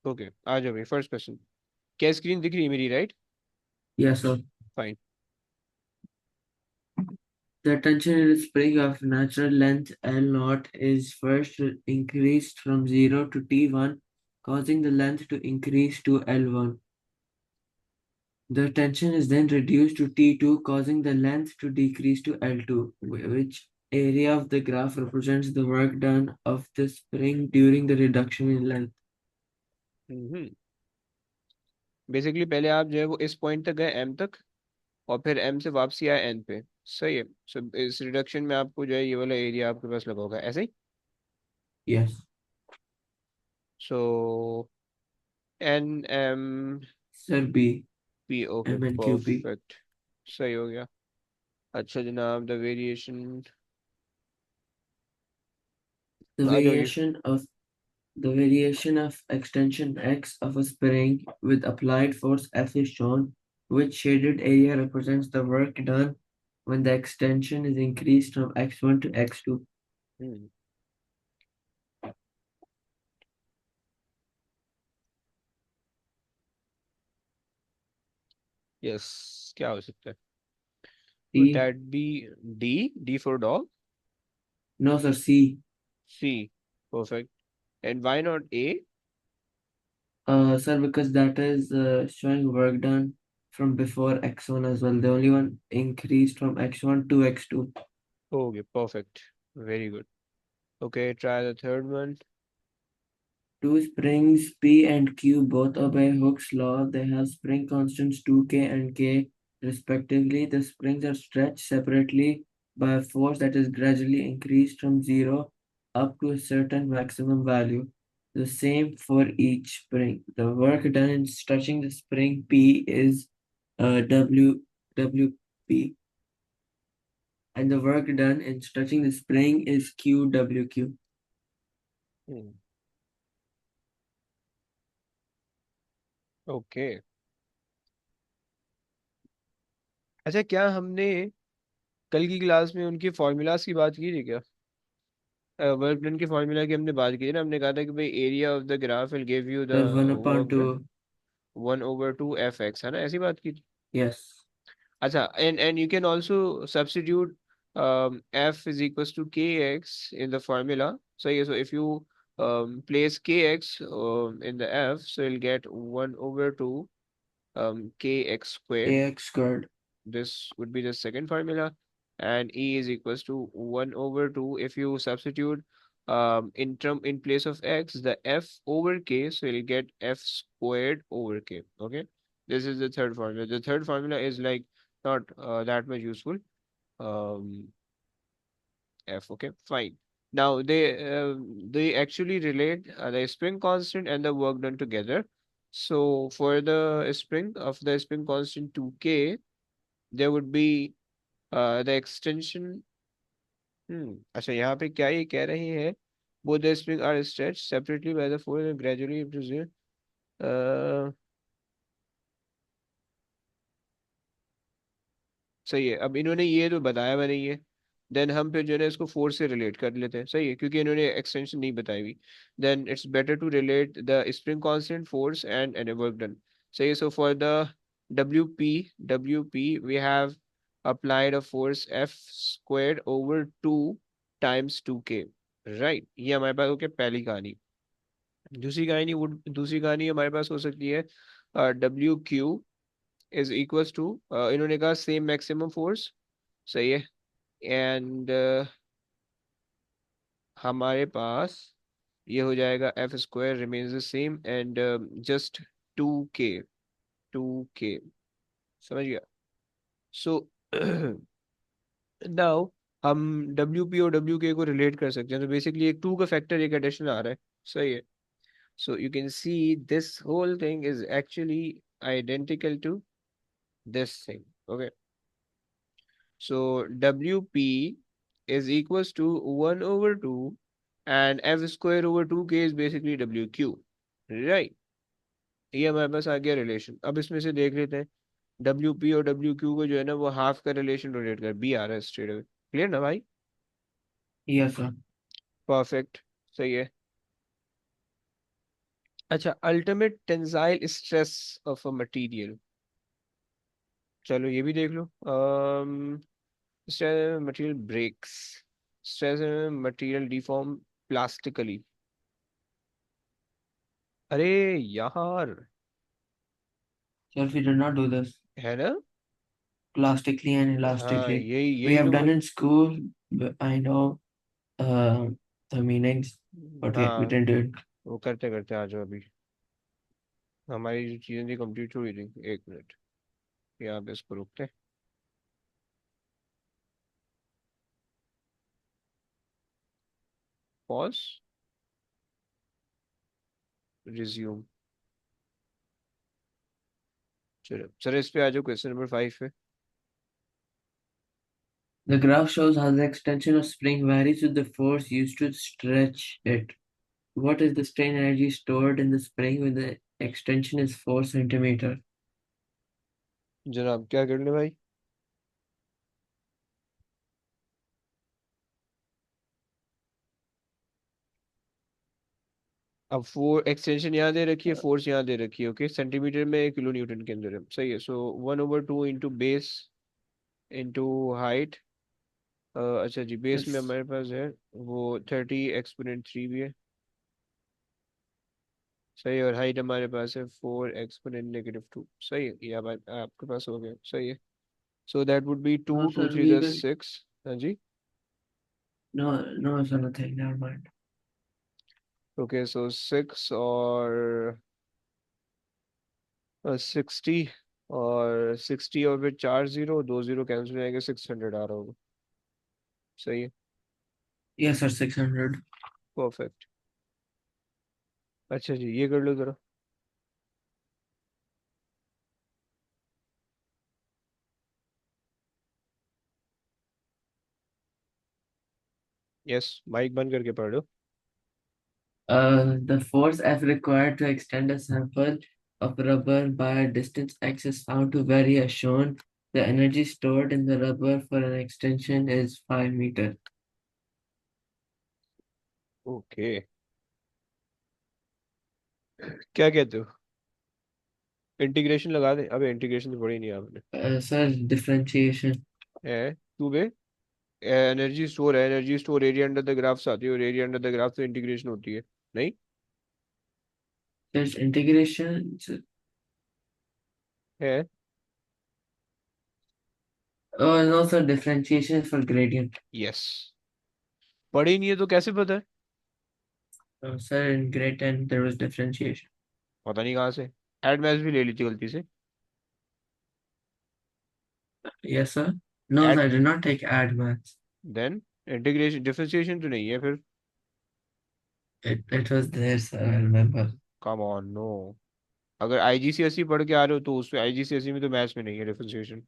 Okay, आ जाओ भाई, first question. क्या स्क्रीन दिख रही है मेरी, right? Yes, sir. Fine. The tension in a spring of natural length L naught is first increased from 0 to T1, causing the length to increase to L1. The tension is then reduced to T2, causing the length to decrease to L2, which area of the graph represents the work done of the spring during the reduction in length. Hmm. Basically पहले आप जो है वो इस point तक गए M तक, और फिर एम से वापसी आए एन पे। सही है। सो इस रिडक्शन में आपको जो है ये वाला एरिया आपके पास लगा होगा, ऐसे ही। Yes, so N M sir B, P, okay M and QP. Perfect. सही हो गया। अच्छा जनाब, द वेरिएशन। The आ जाओ। variation of The variation of extension x of a spring with applied force F is shown, which shaded area represents the work done when the extension is increased from x1 to x2. ये yes, क्या हो सकता है? Would C. that be D? D for dog? No, sir, C. C. Perfect. And why not A? Sir, because that is showing work done from before x1 as well. The only one increased from x1 to x2. Okay, perfect. Very good. Okay, try the third one. Two springs P and Q both obey Hooke's law. They have spring constants 2K and K respectively. The springs are stretched separately by a force that is gradually increased from 0 up to a certain maximum value. The same for each spring. The work done in stretching the spring P is WP, and the work done in stretching the spring is QWQ. Hmm. Okay. अच्छा, क्या हमने कल की class में उनकी formulas की बात की थी क्या? वर्क डन के फॉर्मूला की हमने बात की थी ना, हमने कहा था कि भाई area of the graph will give you the Sir, 1 upon work done 2. 1/2 F x, है ना? ऐसी बात की थी। Yes. अच्छा, and you can also substitute f is equals to kx in the formula. So yeah, so if you place kx in the f, so you'll get 1/2 kx squared. AX squared. This would be the second formula, and e is equals to 1/2. If you substitute in place of x the f over k, so you'll get f squared over k. Okay, this is the third formula. The third formula is like not that much useful. Um, f, okay, fine. Now they actually relate the spring constant and the work done together. So for the spring of the spring constant 2k, there would be the extension। अच्छा, यहाँ पे क्या ये कह रहे हैं? both the spring are stretched separately by the force and gradually represent सही है। अब इन्होंने ये तो बताया हुआ नहीं है, देन हम फिर जो है ना इसको फोर्स से रिलेट कर लेते हैं। सही है, क्योंकि इन्होंने एक्सटेंशन नहीं बताई हुई। Then it's better to relate the spring constant, force and work done. सही है। So for the W P we have applied a force f squared over 2 times 2k, right? ये हमारे पास हो गया पहली कहानी। दूसरी कहानी हमारे पास हो सकती है डब्ल्यू इज इक्वल्स टू, इन्होंने कहा सेम मैक्सिमम फोर्स। सही है। एंड हमारे पास ये हो जाएगा F square remains the same and just 2k, 2k। समझ गया? सो नाउ हम डब्ल्यू पी और डब्ल्यू के को रिलेट कर सकते हैं। तो बेसिकली एक 2 का फैक्टर एक एडिशन आ रहा है। सही है। So you can see this whole thing is actually identical to this thing. Okay, so WP is equals to 1/2 and F square over 2K is basically WQ, right? ये हमारे पास आ गया रिलेशन। अब इसमें से देख लेते हैं WP और WQ को जो है ना वो हाफ का रिलेशन रोटेट कर, बी आ रहा है स्ट्रेट अवे। क्लियर ना भाई? Yes, sir. परफेक्ट। सही है। अच्छा, ultimate tensile stress of a material, चलो ये भी देख लो। Stress material breaks, stress material deform plastically. अरे यार, So if we did not do this है ना? plastically and हाँ, elastically, यही we यही have तो done in school, but I know uh, the meanings, but we हाँ, didn't do it. वो करते करते आ जाओ अभी। हमारी जो चीज़ें थी कंप्लीट हो गई थी। एक मिनट, यहाँ पे इसको रुकते हैं। Pause, resume. चलो सर, इस पे आ जाओ, क्वेश्चन नंबर 5 पे। The graph shows how the extension of spring varies with the force used to stretch it. What is the strain energy stored in the spring when the extension is 4 centimeter? जनाब क्या कर ले भाई? अब four extension यहाँ दे रखी है, force यहाँ दे रखी है। ओके, सेंटीमीटर में किलो न्यूटन के अंदर है, सही है। सो 1/2 इंटू बेस इंटू हाइट। अच्छा जी, बेस में Yes. हमारे पास है वो 30 एक्सपोनेंट 3 भी है, सही है। और हाइट हमारे पास है 4 एक्सपोनेंट -2, सही है। ये अब आपके पास हो गया, सही है। So that would be two No, two sir, three we the will. 6। हाँ जी। No, no, sir, nothing. Never mind. Okay, so 6 और 60, और 60 और फिर 4 जीरो, 2 जीरो कैंसिल हो जाएंगे, 600 आ रहा होगा, सही है। Yes, sir, 600. परफेक्ट। अच्छा जी, ये कर लो जरा। यस, माइक बंद करके पढ़ लो। The force F required to extend a sample of rubber by a distance x is found to vary as shown. The energy stored in the rubber for an extension is 5 meter. Okay, क्या कहते हो? Integration लगा दे? अबे integration तो पढ़ी नहीं आपने। Sir, differentiation. है टू बे, एनर्जी स्टोर है, energy store area under the graphs आती है, और एरिया अंडर द ग्राफ से इंटीग्रेशन होती है। नहीं There's integration. है? Oh, and also differentiation for gradient. Yes, पढ़ी नहीं है तो कैसे पता है? Sir, in grade 10, there was differentiation. पता नहीं कहाँ से। एड मैच भी ले ली थी गलती से। Yes, sir. No, sir, add, I did not take add maths. Then integration differentiation तो नहीं है फिर? It was there, sir, I remember. Come on, no. अगर आईजीसीएसई पढ़ के आ रहे हो तो उसमें आईजीसीएसई में तो मैथ्स में नहीं है differentiation.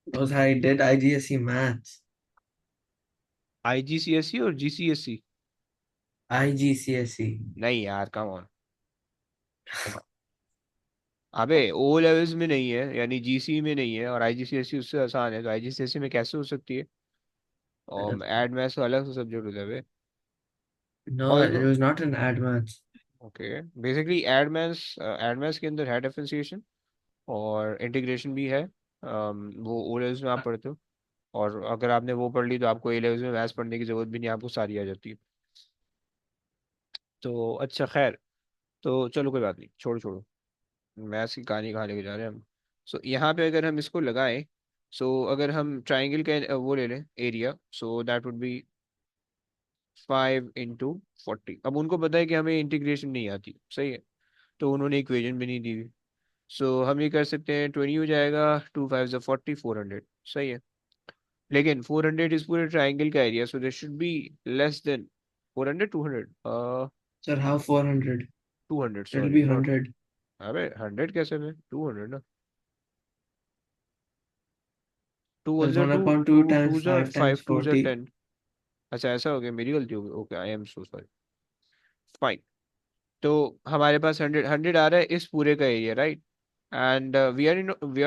Because I did IGSE maths. IGCSE और जीसीएसई? IGCSE. नहीं यार, कम ऑन। अबे ओ लेवल्स में नहीं है, यानी जीसी में नहीं है, और आईजीसीएसई उससे आसान है, तो आईजीसीएसई में कैसे हो सकती है? और एड मैथ्स तो अलग से सब्जेक्ट होता है बे। No, और it देखो, was not an add maths. ओके, बेसिकली एड मैथ्स के अंदर है डिफरेंशिएशन और इंटीग्रेशन भी है। वो ओ लेवल्स में आप पढ़ते हो, और अगर आपने वो पढ़ ली तो आपको ए लेवल्स में मैथ्स पढ़ने की जरूरत भी नहीं, आपको सारी आ जाती है। तो अच्छा खैर, तो चलो कोई बात नहीं, छोड़ो छोड़ो, मैथ्स की कहानी कहाँ लेके जा रहे हैं हम। सो यहाँ पे अगर हम इसको लगाएं, सो अगर हम ट्राइंगल का वो ले लें area, so that would B 5 × 40। अब उनको पता है कि हमें इंटीग्रेशन नहीं आती, सही है, तो उन्होंने इक्वेशन भी नहीं दी हुई। सो हम ये कर सकते हैं, 20 हो जाएगा, 2 5 = 40, 400, सही है। लेकिन 400 इस पूरे ट्राइंगल का area, so this should be less than 400, 200, Sir, how 400? 200, It'll sorry be not. 100. अबे 100 कैसे में, 200 ना। टू वन There's ज़ा 1 two, upon two 2 times two ज़ा 5 times फाइव, 2 ज़ा 40. 10। अच्छा ऐसा हो गया, मेरी गलती हो गई, okay, I am so sorry. Fine. तो हमारे पास 100 100 आ रहा है इस पूरे का area, right? And we are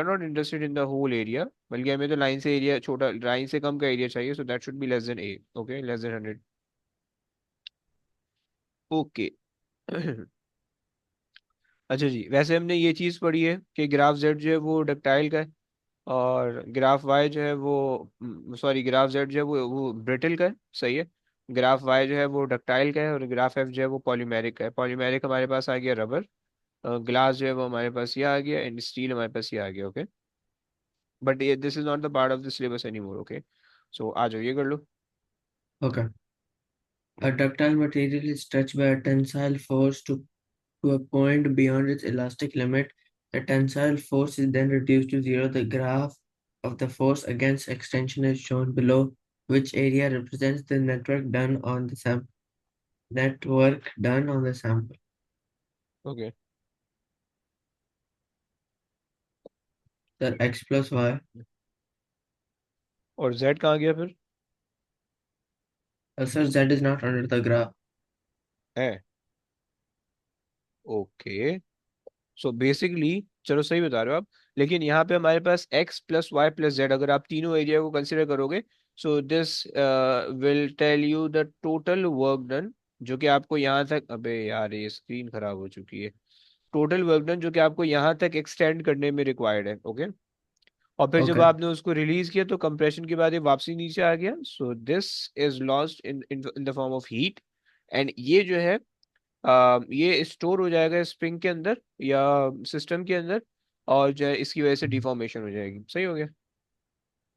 not interested in the whole area, बल्कि हमें तो लाइन से एरिया, छोटा लाइन से कम का एरिया चाहिए, so that should be less than A. Okay, less than 100। Okay, अच्छा जी, वैसे हमने ये चीज़ पढ़ी है कि ग्राफ जेड जो है वो डक्टाइल का है, और ग्राफ वाई जो है वो, सॉरी, ग्राफ जेड जो है वो ब्रिटल का है, सही है। ग्राफ वाई जो है वो डक्टाइल का है, और ग्राफ एफ जो है वो पॉलीमेरिक का है। पॉलीमेरिक हमारे पास आ गया रबर, ग्लास जो है वो हमारे पास ये आ गया, एंड स्टील हमारे पास ये आ गया, ओके। बट ये this is not the part of the syllabus any more, okay. So आ जाओ, ये कर लो। Okay. A ductile material is stretched by a tensile force to a point beyond its elastic limit. The tensile force is then reduced to zero. The graph of the force against extension is shown below, which area represents the network done on the sample. Okay. The x plus y. और Z कहाँ गया फिर? Sir, z is not under the graph. है, okay. So basically, चलो सही बता रहे हो आप, लेकिन यहाँ पे हमारे पास x plus Y plus Z, अगर आप तीनों एरिया को कंसिडर करोगे, so this will tell you the total work done, जो कि आपको यहाँ तक, अबे यार ये स्क्रीन खराब हो चुकी है। टोटल वर्क डन जो कि आपको यहाँ तक एक्सटेंड करने में रिक्वायर्ड है, ओके। और फिर जब Okay. आपने उसको रिलीज किया तो कंप्रेशन के बाद ये वापसी नीचे आ गया, so this is lost in in the form of heat. And ये जो है, ये स्टोर हो जाएगा स्प्रिंग के अंदर या सिस्टम के अंदर, और जो है इसकी वजह से डिफॉर्मेशन हो जाएगी, सही हो गया।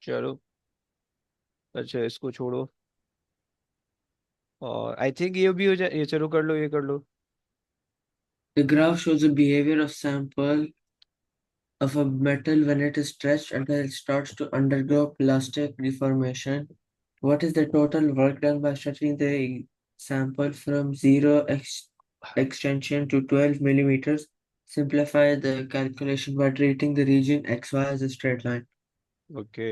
चलो, अच्छा इसको छोड़ो, और आई थिंक ये भी हो जाए, ये चलो कर लो, ये कर लो। The graph shows the behavior of sample of a metal when it is stretched until it starts to undergo plastic deformation. What is the total work done by stretching the sample from extension to 12 millimeters? Simplify the calculation by treating the region XY as a straight line. Okay,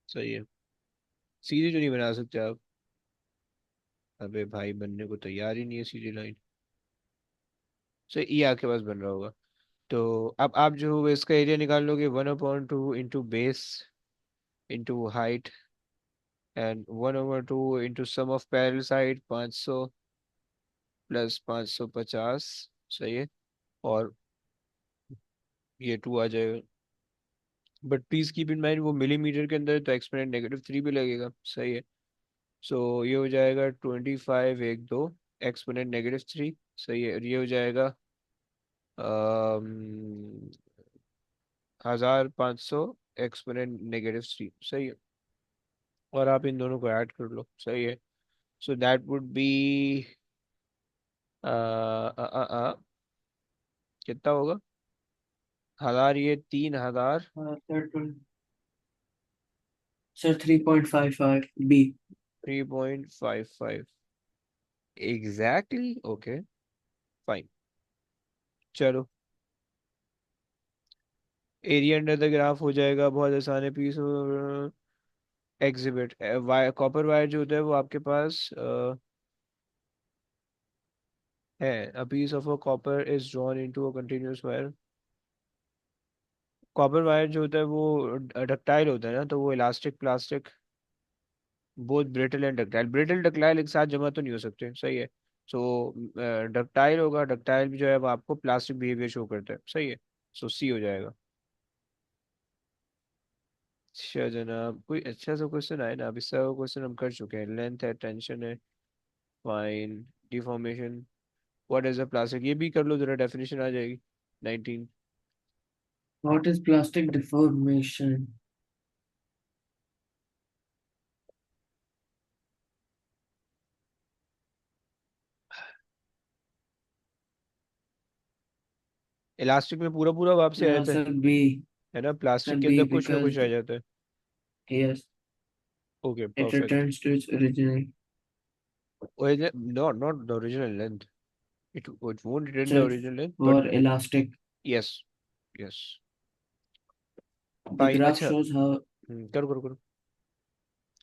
सही है। सीधी तो नहीं बना सकते आप? अबे भाई, बनने को तैयार ही नहीं है सीधी लाइन। सही, ये आपके पास बन रहा होगा। तो अब आप जो इसका एरिया निकाल लोगे, 1/2 into base into height, and 1/2 into sum of parallel side 500 plus 550, सही है। और ये 2 आ जाएगा, but please keep in mind वो मिलीमीटर के अंदर है, तो एक्सपोनेंट -3 भी लगेगा, सही है। सो ये हो जाएगा 25 1 2 एक्सपोनेंट -3, सही है। और ये हो जाएगा 1500 एक्सपोनेंट -3, सही है। और आप इन दोनों को ऐड कर लो, सही है। सो दैट वुड बी कितना होगा? 1000, ये 3000, Sir, 3.55 B. 3.55 exactly, okay, fine. चलो, एरिया अंडर द ग्राफ हो जाएगा, बहुत आसान है। Piece exhibit wire, copper wire जो होता है वो आपके पास है। A piece of a copper is drawn into a continuous wire. Copper wire जो होता है वो डक्टाइल होता है ना, तो वो elastic plastic, both brittle and ductile. Brittle ductile एक साथ जमा तो नहीं हो सकते, सही है। सो डक्टाइल होगा, डक्टाइल भी जो है वो आपको प्लास्टिक बिहेवियर शो करता है, सही है। सो सी हो जाएगा। अच्छा जनाब, कोई अच्छा सा क्वेश्चन आए ना, अब इससे क्वेश्चन हम कर चुके हैं। लेंथ है, टेंशन है, fine, deformation, what is a plastic, ये भी कर लो जरा, डेफिनेशन आ जाएगी। 19। What is plastic deformation? Elastic में पूरा पूरा वापस आ जाता है Sir, B. है ना, प्लास्टिक Sir, के B अंदर कुछ ना because कुछ रह जाता है। yes, okay, it perfect. returns to its original. No, not the original length. It won't return the Sir, original length, but for elastic. yes, yes, The fine. graph अच्छा, shows how करो करो करो।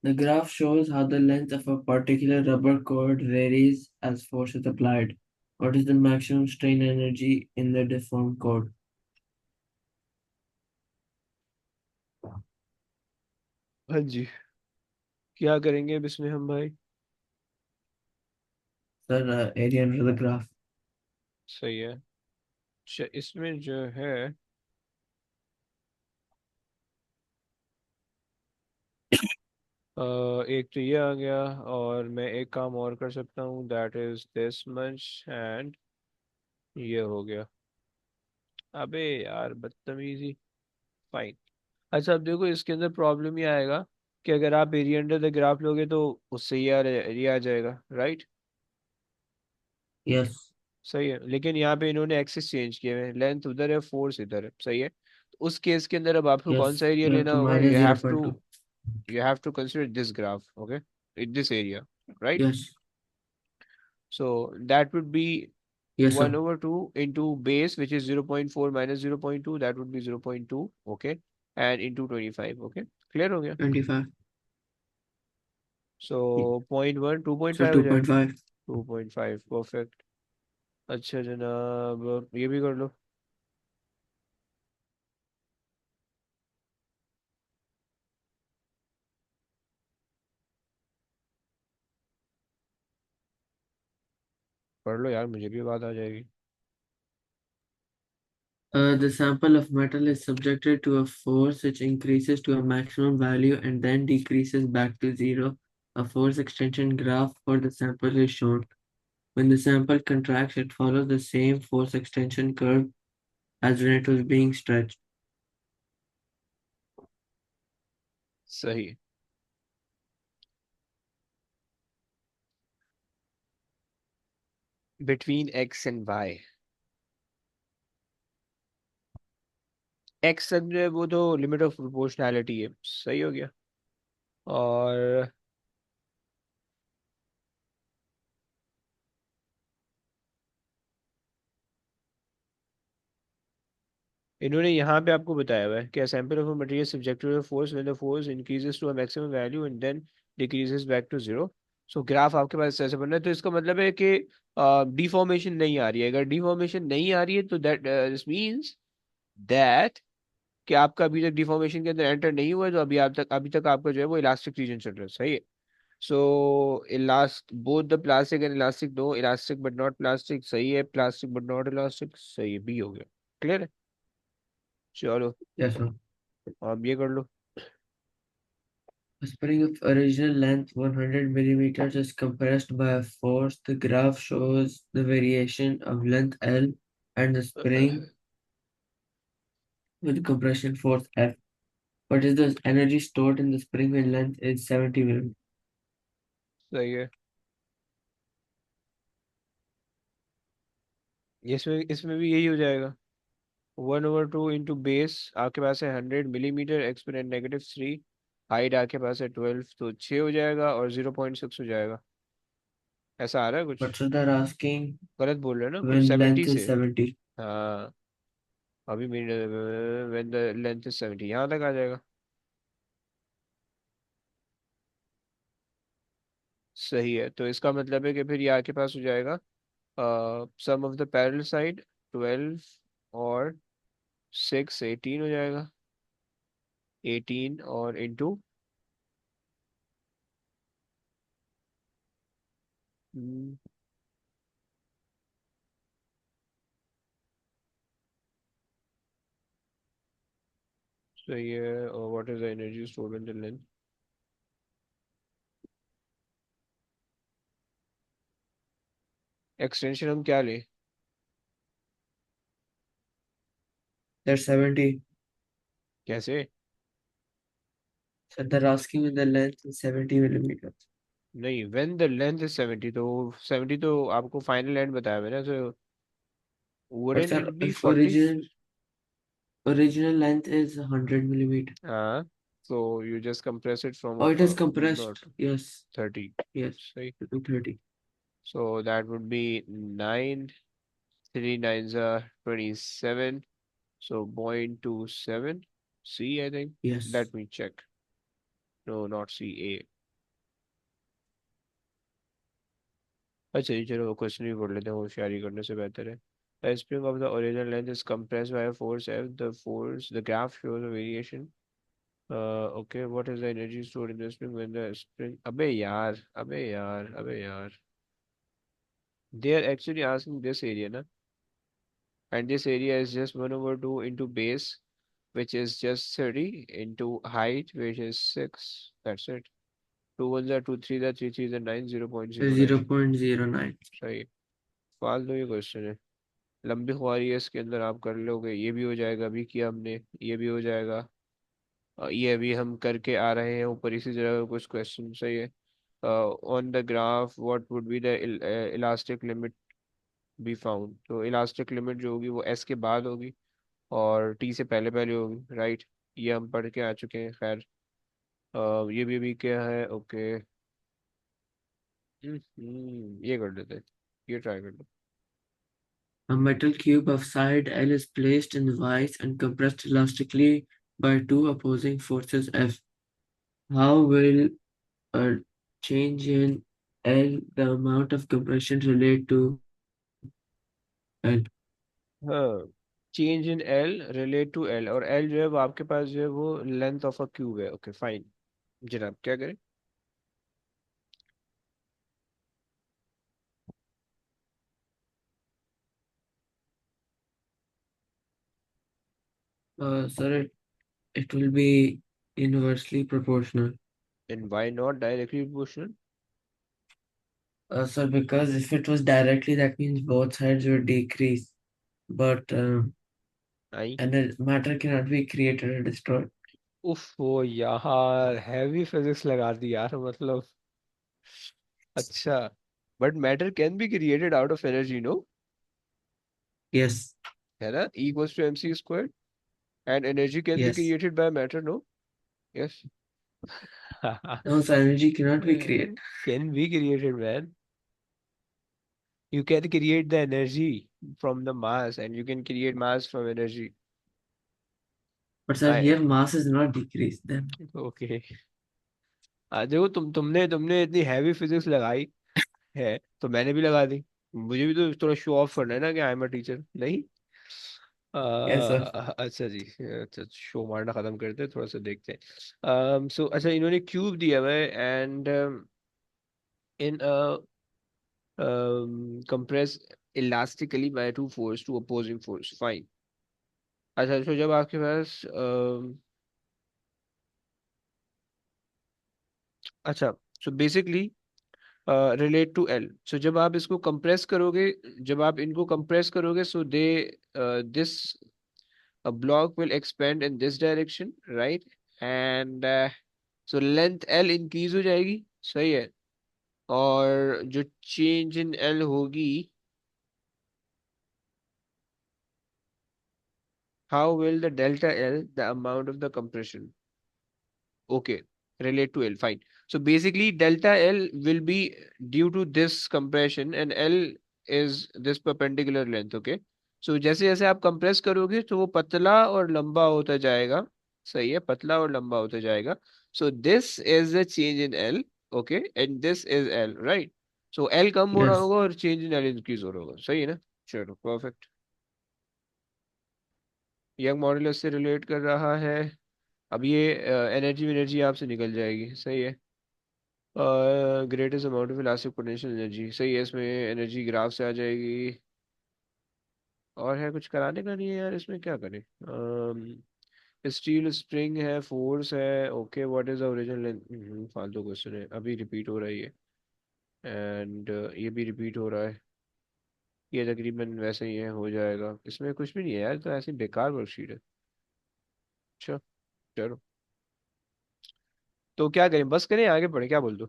the graph shows how the length of a particular rubber cord varies as force is applied. What is the maximum strain energy in the deformed cord? हाँ जी। क्या करेंगे अब इसमें हम भाई? Sir area under the graph. सही है। इसमें जो है एक तो ये आ गया, और मैं एक काम और कर सकता हूँ, that is this much, and ये हो गया। अबे यार बदतमीजी। फाइन। अच्छा अब देखो, इसके अंदर प्रॉब्लम ये आएगा कि अगर आप एरिया अंडर द ग्राफ लोगे तो उससे ये आ जाएगा, राइट? यस। सही है, लेकिन यहाँ पे इन्होंने एक्सिस चेंज किए हुए हैं, लेंथ उधर है, फोर्स इधर है, सही है। तो उस केस के अंदर अब आपको यस, कौन सा एरिया यू हैव लेना टू होगा? Minus 0.2। you have to consider this graph, okay, in this area, right? Yes. So that would be yes 1 sir. over 2 into base, which is 0.4 minus 0.2, that would be 0.2, okay, and into 25, okay, clear हो गया? 25। So point one, sir 2.5 हो जाएगा। 2.5। 2.5, perfect. अच्छा जनाब, ये भी कर लो। पढ़ लो यार, मुझे भी बात आ जाएगी। The sample of metal is subjected to a force which increases to a maximum value and then decreases back to zero. A force extension graph for the sample is shown. When the sample contracts, it follows the same force extension curve as when it was being stretched. सही। Between X and Y, X जो है वो तो limit of proportionality है, सही हो गया। और इन्होंने यहाँ पे आपको बताया हुआ है कि sample of material subjected to force when the force increases to a maximum value and then decreases back to zero. So graph आपके पास ऐसे बन रहा है, तो इसका मतलब है कि डिफॉर्मेशन नहीं आ रही है। अगर डिफॉर्मेशन नहीं आ रही है तो दैट दिस मींस दैट कि आपका अभी तक डिफॉर्मेशन के अंदर एंटर नहीं हुआ है, तो अभी तक आपका जो है वो इलास्टिक रीजन चल रहा है, सही है। सो इलास्ट both the plastic and elastic, though elastic but not plastic, सही है। प्लास्टिक बट नॉट इलास्टिक, सही है, बी हो गया। क्लियर है? चलो Yes, sir. अब ये कर लो। A spring of original length 100 millimeters is compressed by a force. The graph shows the variation of length L and the spring with compression force F. What is the energy stored in the spring when length is 70 millimeters? सही है। इसमें भी यही हो जाएगा। 1/2 into base आपके पास है 100 मिलीमीटर, एक्सपोनेंट -3, हाइट आपके पास है 12, तो 6 हो जाएगा और 0.6 हो जाएगा। ऐसा आ रहा है कुछ? But so they're asking गलत बोल रहे हैं ना कुछ when 70 length से? is 70. हाँ, अभी व्हेन द लेंथ इज 70 यहाँ तक आ जाएगा। सही है, तो इसका मतलब है कि फिर ये आपके पास हो जाएगा सम ऑफ द पैरेलल साइड 12 और 6 18 हो जाएगा। 18 और इंटू, सही है। और what is the energy stored in the length? Extension हम क्या लें? There's 70. कैसे? So they're asking when the length is 70 millimeters. नहीं, व्हेन द लेंथ इज 70, तो 70 तो आपको फाइनल एंड बताया मैंने, तो But wooden sir, it be if 40? original length is 100 millimeter. हाँ, so you just compress it from Oh, it is not compressed. Yes. 30, Yes. सही। To 30. So that would be 9, 3 nines are 27, so 0.27 C, I think. Yes. Let me check. No, not C, A. अच्छा जी, चलो question भी पढ़ लेते हैं, होशियारी करने से बेहतर है। The spring of the original length is compressed by a force F. The graph shows a variation okay, what is the energy stored in the spring when the spring, अबे यार, अबे यार, अबे यार, they are actually asking this area ना, and this area is just 1 over 2 into base, which is just 30, into height, which is 6. That's it. 2 ones are 2, 3 are 3, 3 are 9, 0.09. 0.09. सही। फाल दो, ये क्वेश्चन है। लंबी ख्वारी है, इसके अंदर आप कर लोगे, ये भी हो जाएगा, अभी किया हमने, ये भी हो जाएगा। ये अभी हम करके आ रहे हैं ऊपर, इसी तरह का कुछ क्वेश्चन। सही है। On the graph what would be the elastic limit be found, तो इलास्टिक लिमिट जो होगी वो एस के बाद होगी और टी से पहले पहले होगी, राइट। ये हम पढ़ के आ चुके हैं, खैर। ये भी क्या है, ओके। ये कर लेते हैं, ये ट्राई कर लो। A metal cube of side L is placed in the vise and compressed elastically by two opposing forces F. How will a change in L, the amount of compression, relate to L? हाँ, change in L relate to L, और L जो है वो आपके पास जो है वो लेंथ ऑफ अ क्यूब है। ओके फाइन, जनाब क्या करें। Sir, it will be inversely proportional. And why not directly proportional? Sir, because if it was directly, that means both sides would decrease. But I, and matter cannot be created or destroyed. उफ वो यार, heavy physics लगा दी यार, मतलब। अच्छा, but matter can be created out of energy, no, Yes, है ना, E equals to mc square, and energy can be yes. Created by matter, no. Yes. No, so energy cannot be created. Can be created, man. You can create the energy from the mass, and you can create mass from energy. But sir, I here mass is not decreased then. okay. देखो, तुमने तुमने इतनी heavy physics लगाई है, तो मैंने भी लगा दी। मुझे भी तो थोड़ा शो ऑफ करना है ना कि आई एम अ टीचर, नहीं। Yes, sir. अच्छा जी। अच्छा, शो मारना खत्म करते हैं, थोड़ा सा देखते हैं। सो अच्छा, इन्होंने क्यूब दिया हुआ है, and in compress elastically by two force, two opposing force, fine। अच्छा, तो जब आपके पास अच्छा, so basically relate to L, so जब आप इसको कंप्रेस करोगे, जब आप इनको कंप्रेस करोगे, so they this block will expand in this direction, right. And so length L increase हो जाएगी, सही है। और जो चेंज इन एल होगी, how will the delta L the amount of the compression, okay, relate to L, fine। So basically delta L will be due to this compression, and L is this perpendicular length, okay। So जैसे जैसे आप compress करोगे तो वो पतला और लंबा होता जाएगा, सही है, पतला और लंबा होता जाएगा। So this is the change in L, okay, and this is L, right। So L कम हो रहा Yes. होगा और change in L इंक्रीज हो रहा होगा, सही है ना। चलो परफेक्ट। यंग मॉड्यूलस से रिलेट कर रहा है। अब ये एनर्जी एनर्जी आपसे निकल जाएगी, सही है। Greatest amount of elastic potential energy, सही है, इसमें एनर्जी ग्राफ से आ जाएगी। और है कुछ कराने का नहीं है यार, इसमें क्या करें। स्टील स्प्रिंग है, फोर्स है, okay, what is the original length, फालतू क्वेश्चन है, अभी रिपीट हो रहा है ये। एंड ये भी रिपीट हो रहा है। ये तकरीबन वैसे ही है, हो जाएगा, इसमें कुछ भी नहीं है यार, तो ऐसी बेकार वर्कशीट है। अच्छा, चलो, तो क्या करें, बस करें, आगे बढ़े, क्या बोल दो,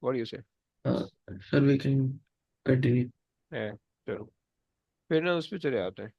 व्हाट यू से। Uh, sir, we can continue. है, चलो, फिर ना उस पर चले आते हैं।